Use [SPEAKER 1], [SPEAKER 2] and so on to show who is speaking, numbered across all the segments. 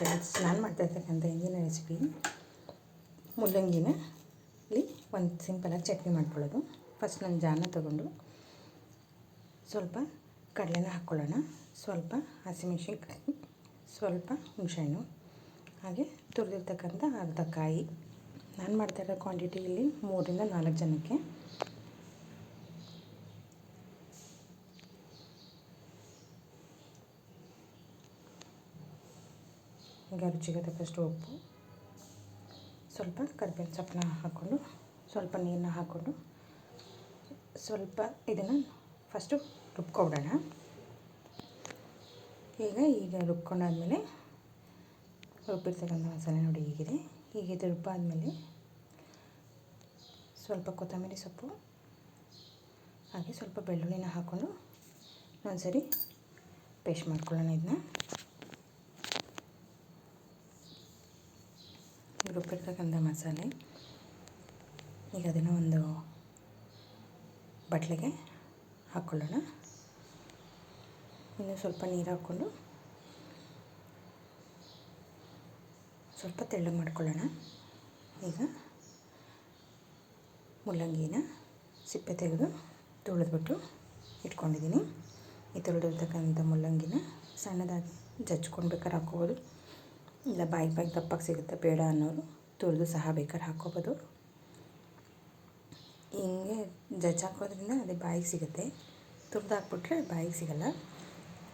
[SPEAKER 1] Friends, ನಾನು ಮಾಡ್ತಾಯಿರ್ತಕ್ಕಂಥ ಇಂದಿನ recipe ಮುಲ್ಲಂಗಿನ ಇಲ್ಲಿ ಒಂದು ಸಿಂಪಲಾಗಿ ಚಟ್ನಿ ಮಾಡ್ಕೊಳ್ಳೋದು. ಫಸ್ಟ್ ನಾನು ಜಾನ ತೊಗೊಂಡು ಸ್ವಲ್ಪ ಕಡಲೆನ ಹಾಕ್ಕೊಳ್ಳೋಣ, ಸ್ವಲ್ಪ ಹಸಿಮೆಣಸಿನ್ಕಾಯಿ, ಸ್ವಲ್ಪ ಹುಣಸೆಹಣ್ಣು, ಹಾಗೆ ತುರಿದಿರ್ತಕ್ಕಂಥ ಅರ್ಧ ಕಾಯಿ. ನಾನು ಮಾಡ್ತಾಯಿರೋ ಕ್ವಾಂಟಿಟಿಯಲ್ಲಿ 3 ರಿಂದ 4 ಜನಕ್ಕೆ. ಈಗ ರುಚಿಗೆ ತಕ್ಕಷ್ಟು ಉಪ್ಪು, ಸ್ವಲ್ಪ ಕರಿಬೇವಿನ ಸೊಪ್ಪನ್ನ ಹಾಕ್ಕೊಂಡು ಸ್ವಲ್ಪ ನೀರನ್ನ ಹಾಕ್ಕೊಂಡು ಸ್ವಲ್ಪ ಇದನ್ನು ಫಸ್ಟು ರುಬ್ಕೊಬಿಡೋಣ. ಈಗ ರುಬ್ಕೊಂಡಾದ್ಮೇಲೆ ರುಬ್ಬಿರ್ತಕ್ಕಂಥ ಮಸಾಲೆ ನೋಡಿ ಹೀಗಿದೆ. ಈಗ ಇದು ರುಬ್ಬಾದ್ಮೇಲೆ ಸ್ವಲ್ಪ ಕೊತ್ತಂಬರಿ ಸೊಪ್ಪು ಹಾಗೆ ಸ್ವಲ್ಪ ಬೆಳ್ಳುಳ್ಳಿನ ಹಾಕ್ಕೊಂಡು ಒಂದ್ಸರಿ ಪೇಸ್ಟ್ ಮಾಡ್ಕೊಳ್ಳೋಣ. ಇದನ್ನ ರುಬ್ಬಿರ್ತಕ್ಕಂಥ ಮಸಾಲೆ ಈಗ ಅದನ್ನು ಒಂದು ಬಟ್ಲಿಗೆ ಹಾಕ್ಕೊಳ್ಳೋಣ. ಇನ್ನು ಸ್ವಲ್ಪ ನೀರು ಹಾಕ್ಕೊಂಡು ಸ್ವಲ್ಪ ತೆಳ್ಳಗೆ ಮಾಡ್ಕೊಳ್ಳೋಣ. ಈಗ ಮುಲ್ಲಂಗಿನ ಸಿಪ್ಪೆ ತೆಗೆದು ತೊಳೆದ್ಬಿಟ್ಟು ಇಟ್ಕೊಂಡಿದ್ದೀನಿ. ಈ ತೊಳೆದಿರ್ತಕ್ಕಂಥ ಮುಲ್ಲಂಗಿನ ಸಣ್ಣದಾಗಿ ಜಜ್ಕೊಂಡು ಬೇಕಾದ್ರೆ ಹಾಕ್ಕೋಬೋದು, ಇಲ್ಲ ಬಾಯಿಗೆ ದಪ್ಪಗೆ ಸಿಗುತ್ತೆ ಬೇಡ ಅನ್ನೋರು ತುರಿದು ಸಹ ಬೇಕಾದ್ರೆ ಹಾಕ್ಕೋಬೋದು. ಹಿಂಗೆ ಜಜ್ಜಿ ಹಾಕೋದ್ರಿಂದ ಅದೇ ಬಾಯಿಗೆ ಸಿಗುತ್ತೆ, ತುರಿದು ಹಾಕ್ಬಿಟ್ರೆ ಬಾಯಿಗೆ ಸಿಗಲ್ಲ.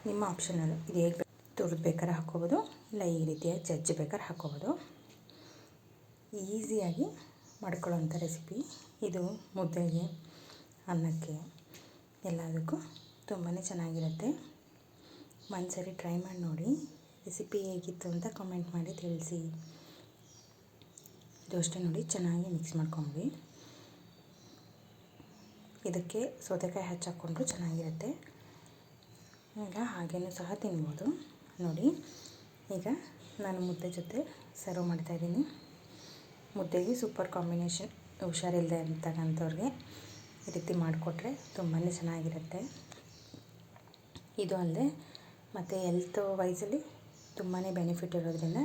[SPEAKER 1] ನಿಮ್ಮ ಆಪ್ಷನಲ್, ಇದು ಹೇಗೆ ತುರಿದು ಬೇಕಾದ್ರೆ ಹಾಕ್ಕೋಬೋದು, ಇಲ್ಲ ಈ ರೀತಿಯಾಗಿ ಜಜ್ಜಿ ಬೇಕಾದ್ರೆ ಹಾಕ್ಕೋಬೋದು. ಈಸಿಯಾಗಿ ಮಾಡ್ಕೊಳ್ಳೋವಂಥ ರೆಸಿಪಿ ಇದು. ಮುದ್ದೆಗೆ, ಅನ್ನಕ್ಕೆ ಎಲ್ಲದಕ್ಕೂ ತುಂಬಾ ಚೆನ್ನಾಗಿರುತ್ತೆ. ಒಂದ್ಸರಿ ಟ್ರೈ ಮಾಡಿ ನೋಡಿ. ರೆಸಿಪಿ ಹೇಗಿತ್ತು ಅಂತ ಕಾಮೆಂಟ್ ಮಾಡಿ ತಿಳಿಸಿ. ಇದು ಅಷ್ಟೇ ನೋಡಿ, ಚೆನ್ನಾಗಿ ಮಿಕ್ಸ್ ಮಾಡ್ಕೊಂಡ್ವಿ. ಇದಕ್ಕೆ ಸೌತೆಕಾಯಿ ಹಚ್ಚಾಕ್ಕೊಂಡ್ರು ಚೆನ್ನಾಗಿರುತ್ತೆ, ಈಗ ಹಾಗೇನೂ ಸಹ ತಿನ್ಬೋದು ನೋಡಿ. ಈಗ ನಾನು ಮುದ್ದೆ ಜೊತೆ ಸರ್ವ್ ಮಾಡ್ತಾಯಿದ್ದೀನಿ. ಮುದ್ದೆಗೆ ಸೂಪರ್ ಕಾಂಬಿನೇಷನ್. ಹುಷಾರಿಲ್ಲದೆ ಇರ್ತಕ್ಕಂಥವ್ರಿಗೆ ಈ ರೀತಿ ಮಾಡಿಕೊಟ್ರೆ ತುಂಬಾ ಚೆನ್ನಾಗಿರುತ್ತೆ. ಇದು ಅಲ್ಲದೆ ಮತ್ತು ಹೆಲ್ತ್ ವೈಸಲ್ಲಿ ತುಂಬಾ ಬೆನಿಫಿಟ್ ಇರೋದ್ರಿಂದ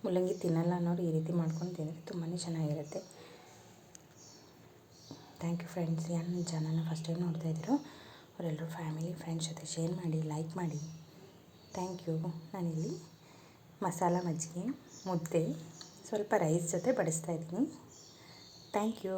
[SPEAKER 1] ಮುಲ್ಲಂಗಿ ತಿನ್ನಲ್ಲ ಅನ್ನೋರು ಈ ರೀತಿ ಮಾಡ್ಕೊಂಡು ತಿಂದರೆ ತುಂಬಾ ಚೆನ್ನಾಗಿರುತ್ತೆ. Thank you friends. ಯಾರು ನನ್ನ ಚಾನಲ್ನ ಫಸ್ಟ್ ಟೈಮ್ ನೋಡ್ತಾ ಇದ್ದೀರೋ ಅವರೆಲ್ಲರೂ ಫ್ಯಾಮಿಲಿ ಫ್ರೆಂಡ್ಸ್ ಜೊತೆ ಶೇರ್ ಮಾಡಿ, ಲೈಕ್ ಮಾಡಿ. Thank you. ನಾನಿಲ್ಲಿ ಮಸಾಲ ಮಜ್ಜಿಗೆ ಮುದ್ದೆ ಸ್ವಲ್ಪ ರೈಸ್ ಜೊತೆ ಬಡಿಸ್ತಾಯಿದ್ದೀನಿ. Thank you.